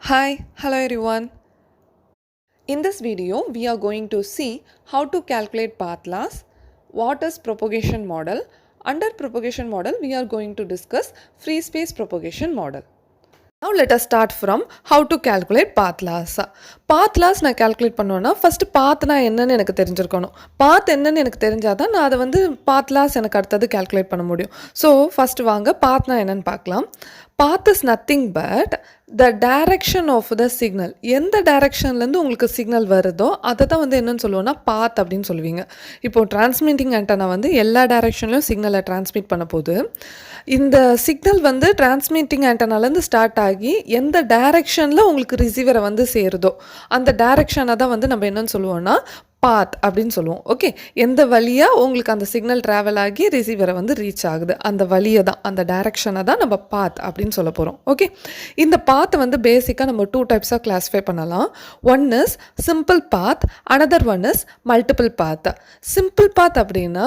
Hi, hello everyone. In this video, we are going to see how to calculate path loss, what is propagation model. Under propagation model, we are going to discuss free space propagation model. Now let us start from how to calculate path loss. Path loss நான் calculate பண்ணுவேன்னா first பாத்னா என்னன்னு எனக்கு தெரிஞ்சிருக்கணும். பாத் என்னன்னு எனக்கு தெரிஞ்சாதான் நான் அதை வந்து path loss எனக்கு அடுத்தது calculate பண்ண முடியும். ஸோ ஃபஸ்ட்டு வாங்க பாத்னா என்னன்னு பார்க்கலாம். Path is nothing but the direction of the signal. எந்த டைரக்ஷன்லேருந்து உங்களுக்கு சிக்னல் வருதோ அதை தான் வந்து என்னன்னு சொல்லுவோம்னா பாத் அப்படின்னு சொல்லுவீங்க. இப்போது டிரான்ஸ்மிட்டிங் ஆண்டனா வந்து எல்லா டைரக்ஷன்லையும் சிக்னலை டிரான்ஸ்மிட் பண்ண போது இந்த சிக்னல் வந்து டிரான்ஸ்மிட்டிங் ஆண்டனாலேருந்து ஸ்டார்ட் ஆகி எந்த டைரக்ஷனில் உங்களுக்கு ரிசீவரை வந்து சேருதோ அந்த டைரக்ஷனை தான் வந்து நம்ம என்னன்னு சொல்லுவோம்னா பாத் அப்படின்னு சொல்லுவோம். ஓகே, எந்த வழியாக உங்களுக்கு அந்த சிக்னல் ட்ராவல் ஆகி ரிசீவரை வந்து ரீச் ஆகுது அந்த வழியை தான், அந்த டைரக்ஷனை தான் நம்ம பாத் அப்படின்னு சொல்ல போகிறோம். ஓகே, இந்த பாத்தை வந்து பேசிக்காக நம்ம 2 டைப்ஸாக கிளாஸிஃபை பண்ணலாம். One is simple path, another one is multiple path. Simple path அப்படின்னா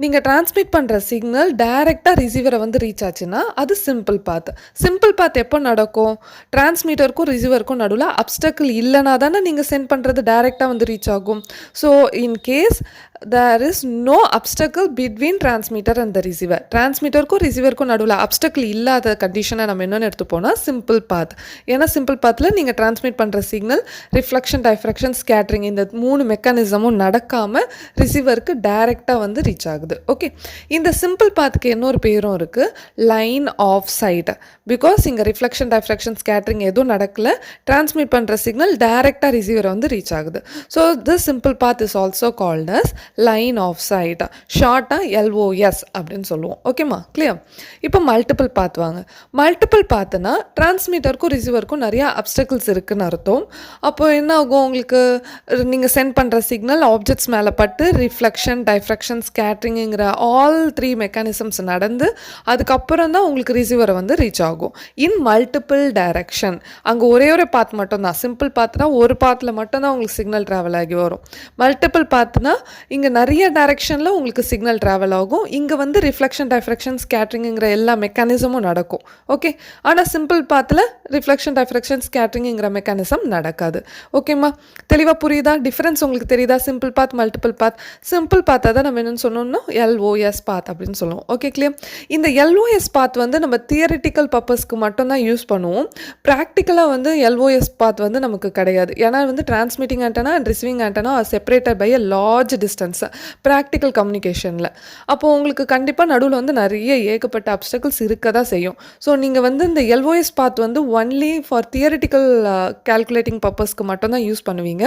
நீங்கள் டிரான்ஸ்மிட் பண்ணுற சிக்னல் டைரெக்டாக ரிசீவரை வந்து ரீச் ஆச்சுன்னா அது சிம்பிள் பாத். சிம்பிள் பாத் எப்போ நடக்கும்? டிரான்ஸ்மிட்டருக்கும் ரிசீவருக்கும் நடுவில் அப்டக்கிள் இல்லைனா தானே நீங்கள் சென்ட் பண்ணுறது டைரெக்டாக வந்து ரீச் ஆகும். So in case there is no obstacle between transmitter and the receiver, transmitterக்கும் ரிசீவருக்கும் நடுவில் அப்டக்கிள் இல்லாத கண்டிஷனை நம்ம என்னென்னு எடுத்துப்போனா சிம்பிள் பாத். ஏன்னா சிம்பிள் பாத்தில் நீங்கள் டிரான்ஸ்மிட் பண்ணுற சிக்னல் ரிஃப்ளெக்ஷன், டைஃப்ராக்ஷன், ஸ்கேட்ரிங் இந்த 3 மெக்கானிசமும் நடக்காமல் ரிசீவருக்கு டைரெக்டாக வந்து ரீச் ஆகுது. ஓகே, இந்த சிம்பிள் பாத்துக்கு இன்னொரு பேரும் இருக்குது, லைன் ஆஃப் சைட். பிகாஸ் இங்கே ரிஃப்ளெக்ஷன், டைஃப்ராக்ஷன், ஸ்கேட்ரிங் எதுவும் நடக்கல, டிரான்ஸ்மிட் பண்ணுற சிக்னல் டைரெக்டாக ரிசீவரை வந்து ரீச் ஆகுது. So this simple path is also called as line of sight, ஷார்ட்டாக LOS அப்படின்னு சொல்லுவோம். ஓகேம்மா, கிளியர்? இப்போ மல்டிபிள் பாத் வாங்க. மல்டிபிள் பாத்துனா டிரான்ஸ்மிட்டருக்கும் ரிசீவருக்கும் நிறையா அப்டக்கிள்ஸ் இருக்குன்னு அர்த்தம். அப்போ என்ன ஆகும், உங்களுக்கு நீங்கள் சென்ட் பண்ணுற சிக்னல் ஆப்ஜெக்ட்ஸ் மேலே பட்டு ரிஃப்ளெக்ஷன், டைஃப்ராக்ஷன், ஸ்கேட்ரிங்குங்கிற ஆல் 3 மெக்கானிசம்ஸ் நடந்து அதுக்கப்புறம் தான் உங்களுக்கு ரிசீவரை வந்து ரீச் ஆகும் இன் மல்டிபிள் டைரக்ஷன். அங்கே ஒரே ஒரு பாத் மட்டும்தான். சிம்பிள் பாத்னா ஒரு பாத்தில் மட்டும்தான் உங்களுக்கு சிக்னல் ட்ராவல் ஆகி வரும். மல்டிபிள் பாத்னா இங்கே நிறைய டைரக்ஷனில் உங்களுக்கு சிக்னல் ட்ராவல் ஆகும். இங்கே வந்து ரிஃப்ளெக்ஷன், டைஃப்ராக்ஷன், ஸ்கேட்ரிங்குங்கிற எல்லா மெக்கானிசமும் நடக்கும். ஓகே, ஆனால் சிம்பிள் பாத்தில் ரிஃப்ளெக்ஷன், டைஃப்ராக்ஷன், ஸ்கேட்ரிங்குங்கிற மெக்கானிசம் நடக்காது. ஓகேம்மா, தெளிவாக புரியுதா? டிஃப்ரென்ஸ் உங்களுக்கு தெரியுதா? சிம்பிள் பாத், மல்டிபிள் பாத். சிம்பிள் பாத்தை தான் நம்ம என்னென்னு சொன்னோம்னா LOS பாத் அப்படின்னு சொல்லுவோம். Okay, clear? இந்த LOS பாத் வந்து நம்ம தியரிட்டிக்கல் பர்பஸ்க்கு மட்டும்தான் யூஸ் பண்ணுவோம். ப்ராக்டிக்கலாக வந்து LOS பாத் வந்து நமக்கு கிடையாது. ஏன்னா வந்து transmitting antenna and receiving antenna are separated by a large distance practical கம்யூனிகேஷனில். அப்போது உங்களுக்கு கண்டிப்பாக நடுவில் வந்து நிறைய ஏகப்பட்ட அப்டக்கிள்ஸ் இருக்க தான் செய்யும். ஸோ நீங்கள் வந்து இந்த LOS பாத் வந்து ஒன்லி ஃபார் தியரிட்டிக்கல் கால்குலேட்டிங் பர்பஸ்க்கு மட்டும்தான் யூஸ் பண்ணுவீங்க.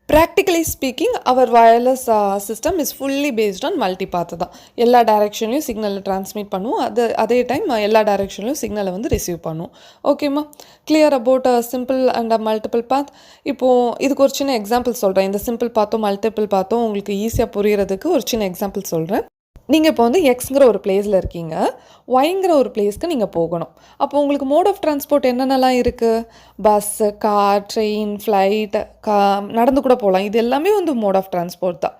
Practically speaking our wireless system is fully based on multipath தான். எல்லா டைரெக்ஷன்லையும் சிக்னலை டிரான்ஸ்மிட் பண்ணுவோம், அதே டைம் எல்லா டைரெக்ஷன்லையும் சிக்னலை வந்து ரிசீவ் பண்ணுவோம். ஓகேம்மா, clear about simple and multiple path? இப்போது இதுக்கு ஒரு சின்ன எக்ஸாம்பிள் சொல்கிறேன். இந்த சிம்பிள் பாத்தும் மல்டிபிள் பாத்தும் உங்களுக்கு ஈஸியாக புரியறதுக்கு ஒரு சின்ன எக்ஸாம்பிள் சொல்கிறேன். நீங்கள் இப்போ வந்து எக்ஸுங்கிற ஒரு பிளேஸில் இருக்கீங்க, ஒய்ங்கிற ஒரு பிளேஸ்க்கு நீங்கள் போகணும். அப்போ உங்களுக்கு மோட் ஆஃப் டிரான்ஸ்போர்ட் என்னென்னலாம் இருக்குது? பஸ்ஸு, கார், ட்ரெயின், ஃப்ளைட், நடந்து கூட போகலாம். இது எல்லாமே வந்து மோட் ஆஃப் டிரான்ஸ்போர்ட் தான்.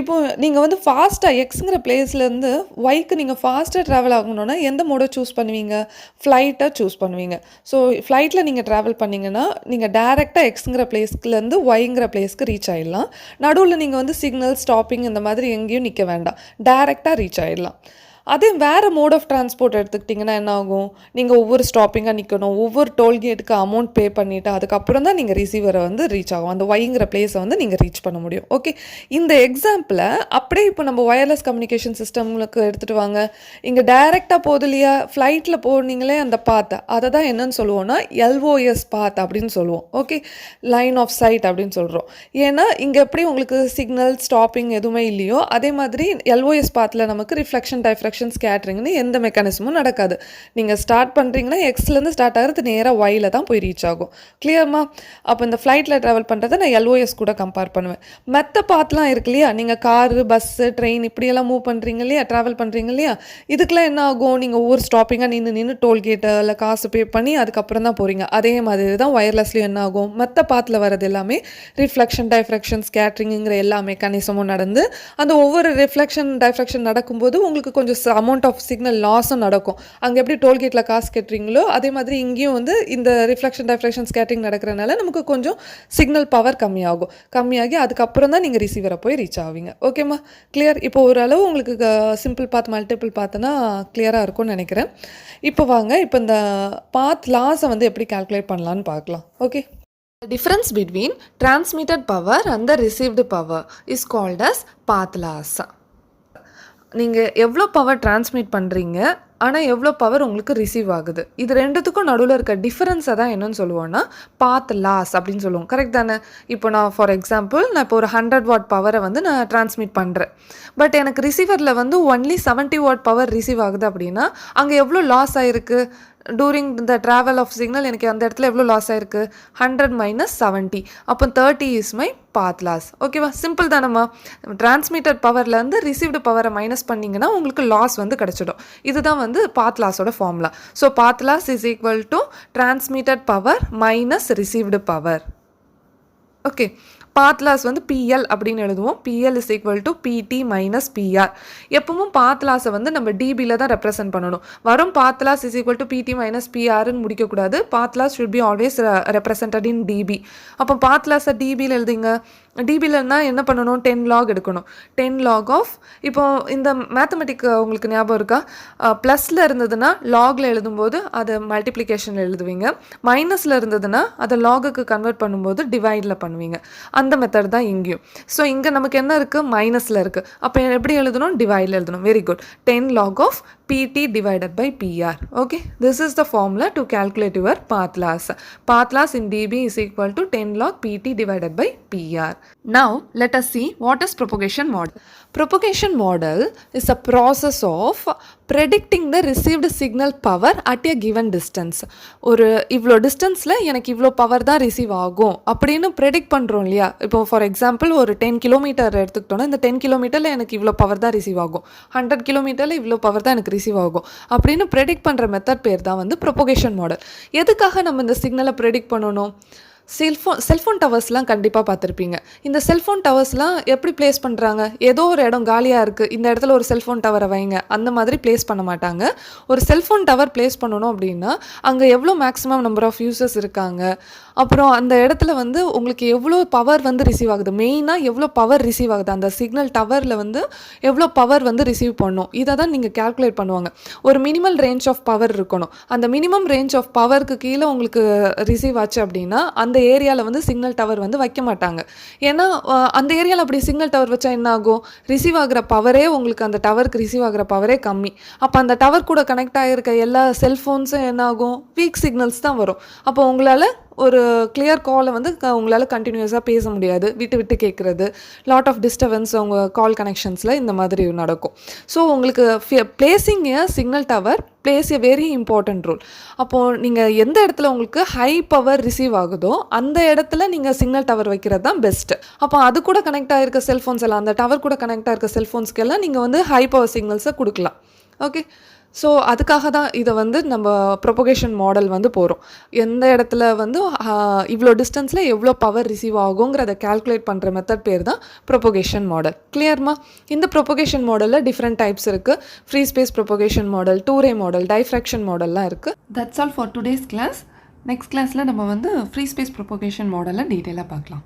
இப்போது நீங்கள் வந்து ஃபாஸ்ட்டாக எக்ஸுங்கிற பிளேஸ்லேருந்து ஒய்க்கு நீங்கள் ஃபாஸ்ட்டாக ட்ராவல் ஆகணுன்னா எந்த மோடை சூஸ் பண்ணுவீங்க? ஃப்ளைட்டை சூஸ் பண்ணுவீங்க. ஸோ ஃப்ளைட்டில் நீங்கள் ட்ராவல் பண்ணிங்கன்னா நீங்கள் டேரெக்டாக எக்ஸுங்கிற பிளேஸ்லேருந்து ஒய்ங்கிற பிளேஸ்க்கு ரீச் ஆகிடலாம். நடுவில் நீங்கள் வந்து சிக்னல், ஸ்டாப்பிங் இந்த மாதிரி எங்கேயும் நிற்க வேண்டாம், டேரெக்டாக ரீச் ஆகிடலாம். அதே வேறு மோட் ஆஃப் டிரான்ஸ்போர்ட் எடுத்துக்கிட்டிங்கன்னா என்ன ஆகும்? நீங்கள் ஒவ்வொரு ஸ்டாப்பிங்காக நிற்கணும், ஒவ்வொரு டோல்கேட்டுக்கு அமௌண்ட் பே பண்ணிவிட்டு அதுக்கப்புறம் தான் நீங்கள் ரிசீவரை வந்து ரீச் ஆகும், அந்த ஒய்ங்கிற பிளேஸை வந்து நீங்கள் ரீச் பண்ண முடியும். ஓகே, இந்த எக்ஸாம்பிளை அப்படியே இப்போ நம்ம ஒயர்லெஸ் கம்யூனிகேஷன் சிஸ்டம்களுக்கு எடுத்துகிட்டு வாங்க. இங்கே டைரெக்டாக போகுது இல்லையா, ஃப்ளைட்டில் போனீங்களே அந்த பாத்தை, அதை தான் என்னன்னு சொல்லுவோம்னா LOS பாத் அப்படின்னு சொல்லுவோம். ஓகே, லைன் ஆஃப் சைட் அப்படின்னு சொல்கிறோம். ஏன்னா இங்கே எப்படி உங்களுக்கு சிக்னல், ஸ்டாப்பிங் எதுவுமே இல்லையோ அதே மாதிரி LOS பாத்தில் நமக்கு ரிஃப்ளெக்ஷன், டைஃப்ராக்ஷன், ஸ்கேட்ரிங்னு எந்த மெக்கானிசமும் நடக்காது. நீங்கள் ஸ்டார்ட் பண்ணுறீங்கன்னா எக்ஸ்லேருந்து ஸ்டார்ட் ஆகிறது நேராக ஒயில் தான் போய் ரீச் ஆகும். கிளியர்மா? அப்போ இந்த ஃப்ளைட்டில் ட்ராவல் பண்ணுறதை நான் LOS கூட கம்பேர் பண்ணுவேன். மற்ற பாத்லாம் இருக்கு இல்லையா, நீங்கள் காரு, பஸ்ஸு, ட்ரெயின் இப்படியெல்லாம் மூவ் பண்ணுறீங்க இல்லையா, ட்ராவல் பண்ணுறீங்க இல்லையா, இதுக்கெலாம் என்ன ஆகும்? நீங்கள் ஒவ்வொரு ஸ்டாப்பிங்காக நின்று டோல்கேட்டில் காசு பே பண்ணி அதுக்கப்புறம் தான் போகிறீங்க. அதே மாதிரி தான் ஒயர்லெஸ்லேயும் என்ன ஆகும்? மற்ற பாத்தில் வரது எல்லாமே ரிஃப்ளெக்ஷன், டைஃப்ராக்ஷன், ஸ்கேட்ரிங்குங்கிற எல்லா மெக்கானிசமும் நடந்து அந்த ஒவ்வொரு ரிஃப்ளெக்ஷன், டைஃப்ராக்ஷன் நடக்கும்போது உங்களுக்கு கொஞ்சம் அமௌண்ட் ஆஃப் சிக்னல் லாஸும் நடக்கும். அங்கே எப்படி டோல்கேட்டில் காசு கட்டுறீங்களோ அதே மாதிரி இங்கேயும் வந்து இந்த ரிஃப்ளெக்ஷன் டைஃப்ரேக்ஷன் ஸ்கேட்டரிங் நடக்கிறனால நமக்கு கொஞ்சம் சிக்னல் பவர் கம்மியாகும். கம்மியாகி அதுக்கப்புறம் தான் நீங்கள் ரிசீவரை போய் ரீச் ஆவீங்க. ஓகேம்மா, கிளியர்? இப்போ ஓரளவு உங்களுக்கு சிம்பிள் பாத் மல்டிபிள் பாத்துனா கிளியராக இருக்கும்னு நினைக்கிறேன். இப்போ வாங்க, இப்போ இந்த பாத் லாஸை வந்து எப்படி கால்குலேட் பண்ணலான்னு பார்க்கலாம். Okay, the difference between transmitted power and the received power is called as path loss. நீங்கள் எவ்வளோ பவர் டிரான்ஸ்மிட் பண்ணுறீங்க, ஆனால் எவ்வளோ பவர் உங்களுக்கு ரிசீவ் ஆகுது, இது ரெண்டுத்துக்கும் நடுவில் இருக்க டிஃபரன்ஸை தான் என்னன்னு சொல்லுவோன்னா பாத் லாஸ் அப்படின்னு சொல்லுவோம். கரெக்ட் தானே? இப்போ நான் ஃபார் எக்ஸாம்பிள் நான் இப்போ ஒரு 100 வாட் பவரை வந்து நான் டிரான்ஸ்மிட் பண்ணுறேன். பட் எனக்கு ரிசீவரில் வந்து ஒன்லி 70 வாட் பவர் ரிசீவ் ஆகுது அப்படின்னா அங்கே எவ்வளோ லாஸ் ஆகிருக்கு during the travel of signal? எனக்கு அந்த இடத்துல எவ்வளோ லாஸ் ஆகிருக்கு? 100 - 70, அப்போ 30 இஸ் மை பாத் லாஸ். ஓகேவா? சிம்பிள் தானம்மா. டிரான்ஸ்மிட்டட் பவர்லேருந்து ரிசீவ்டு பவரை மைனஸ் பண்ணிங்கன்னா உங்களுக்கு லாஸ் வந்து கிடச்சிடும். இதுதான் வந்து பாத் லாஸோட formula. So path loss is equal to transmitted power minus received power. Okay, path loss வந்து PL அப்படின்னு எழுதுவோம். PL is equal to PT minus PR. எப்பவும் பாத் லாஸை வந்து நம்ம டிபியில் தான் ரெப்ரசென்ட் பண்ணணும். வரும் path loss is equal to PT minus PRன்னு முடிக்கக்கூடாது. Path loss should be always represented in dB. அப்போ பாத் லாஸை டிபியில் எழுதுங்க. டிபிலன்னா என்ன பண்ணணும்? 10 log எடுக்கணும். 10 log ஆஃப், இப்போ இந்த மேத்தமெட்டிக் உங்களுக்கு ஞாபகம் இருக்கா? ப்ளஸில் இருந்ததுன்னா லாகில் எழுதும்போது அதை மல்டிப்ளிகேஷனில் எழுதுவீங்க. மைனஸில் இருந்ததுன்னா அதை லாகுக்கு கன்வெர்ட் பண்ணும்போது டிவைடில் பண்ணுவீங்க. அந்த மெத்தட் தான் இங்கேயும். ஸோ இங்கே நமக்கு என்ன இருக்குது? மைனஸில் இருக்குது. அப்போ எப்படி எழுதணும்? டிவைடில் எழுதணும். Very good. 10 log of PT divided by PR. Okay, this is the formula to calculate your path loss. Path loss in dB is equal to 10 log PT divided by PR. Now let us see what is propagation model. Propagation model is a process of predicting the received signal power at a given distance. ஒரு இவ்வளோ டிஸ்டன்ஸில் எனக்கு இவ்வளோ power தான் receive ஆகும் அப்படின்னு predict பண்ணுறோம் இல்லையா? இப்போ ஃபார் எக்ஸாம்பிள் ஒரு 10 கிலோமீட்டர் எடுத்துக்கிட்டோன்னா இந்த 10 கிலோமீட்டரில் எனக்கு இவ்வளோ பவர் தான் ரிசீவ் ஆகும், 100 கிலோமீட்டரில் இவ்வளோ பவர் தான் எனக்கு ரிசீவ் ஆகும் அப்படின்னு ப்ரெடிக்ட் பண்ணுற மெத்தட் பேர் தான் வந்து ப்ரொபகேஷன் மாடல். எதுக்காக நம்ம இந்த சிக்னலை ப்ரெடிக்ட் பண்ணணும்? செல்ஃபோன் டவர்ஸ்லாம் கண்டிப்பாக பார்த்துருப்பீங்க. இந்த செல்ஃபோன் டவர்ஸ்லாம் எப்படி ப்ளேஸ் பண்ணுறாங்க? ஏதோ ஒரு இடம் காலியாக இருக்குது, இந்த இடத்துல ஒரு செல்ஃபோன் டவரை வைங்க, அந்த மாதிரி ப்ளேஸ் பண்ண மாட்டாங்க. ஒரு செல்ஃபோன் டவர் ப்ளேஸ் பண்ணணும் அப்படின்னா அங்கே எவ்வளோ மேக்ஸிமம் நம்பர் ஆஃப் யூசர்ஸ் இருக்காங்க, அப்புறம் அந்த இடத்துல வந்து உங்களுக்கு எவ்வளோ பவர் வந்து ரிசீவ் ஆகுது, மெயினாக எவ்வளோ பவர் ரிசீவ் ஆகுது, அந்த சிக்னல் டவரில் வந்து எவ்வளோ பவர் வந்து ரிசீவ் பண்ணும், இதை தான் நீங்கள் கேல்குலேட் பண்ணுவாங்க. ஒரு மினிமல் ரேஞ்ச் ஆஃப் பவர் இருக்கணும். அந்த மினிமம் ரேஞ்ச் ஆஃப் பவருக்கு கீழே உங்களுக்கு ரிசீவ் ஆச்சு அப்படின்னா அந்த ஏரியாவில் வந்து சிக்னல் டவர் வந்து வைக்க மாட்டாங்க. ஏன்னா அந்த ஏரியாவில் அப்படி சிக்னல் டவர் வச்சா என்ன ஆகும்? ரிசீவ் ஆகிற பவரே உங்களுக்கு அந்த டவருக்கு ரிசீவ் ஆகிற பவரே கம்மி. அப்போ அந்த டவர் கூட கனெக்ட் ஆகிருக்க எல்லா செல்ஃபோன்ஸும் என்ன ஆகும்? வீக் சிக்னல்ஸ் தான் வரும். அப்போ உங்களால் ஒரு கிளியர் காலை வந்து உங்களால் கண்டினியூஸாக பேச முடியாது, விட்டு விட்டு கேட்குறது, லாட் ஆஃப் டிஸ்டர்பன்ஸ் உங்கள் கால் கனெக்ஷன்ஸில் இந்த மாதிரி நடக்கும். ஸோ உங்களுக்கு placing a signal tower place a very important role. அப்போது நீங்கள் எந்த இடத்துல உங்களுக்கு ஹை பவர் ரிசீவ் ஆகுதோ அந்த இடத்துல நீங்கள் சிக்னல் டவர் வைக்கிறது தான் பெஸ்ட்டு. அப்போ அது கூட கனெக்ட் ஆகிருக்க செல்ஃபோன்ஸ் எல்லாம், அந்த டவர் கூட கனெக்ட் ஆகிருக்க செல்ஃபோன்ஸ்க்கெல்லாம் நீங்கள் வந்து ஹை பவர் சிக்னல்ஸை கொடுக்கலாம். ஓகே, ஸோ அதுக்காக தான் இதை வந்து நம்ம ப்ரொபகேஷன் மாடல் வந்து போகிறோம். எந்த இடத்துல வந்து இவ்வளோ டிஸ்டன்ஸில் எவ்வளோ பவர் ரிசீவ் ஆகுங்கிறத கால்குலேட் பண்ணுற மெத்தட் பேர் தான் ப்ரொபகேஷன் மாடல். கிளியர்மா? இந்த ப்ரொபகேஷன் மாடலில் டிஃப்ரெண்ட் டைப்ஸ் இருக்குது. Free space propagation model, two ray model, diffraction மாடல்லாம் இருக்குது. That's all for today's class. Next கிளாஸில் நம்ம வந்து ஃப்ரீ ஸ்பேஸ் ப்ரொபகேஷன் மாடலை டீட்டெயிலாக பார்க்கலாம்.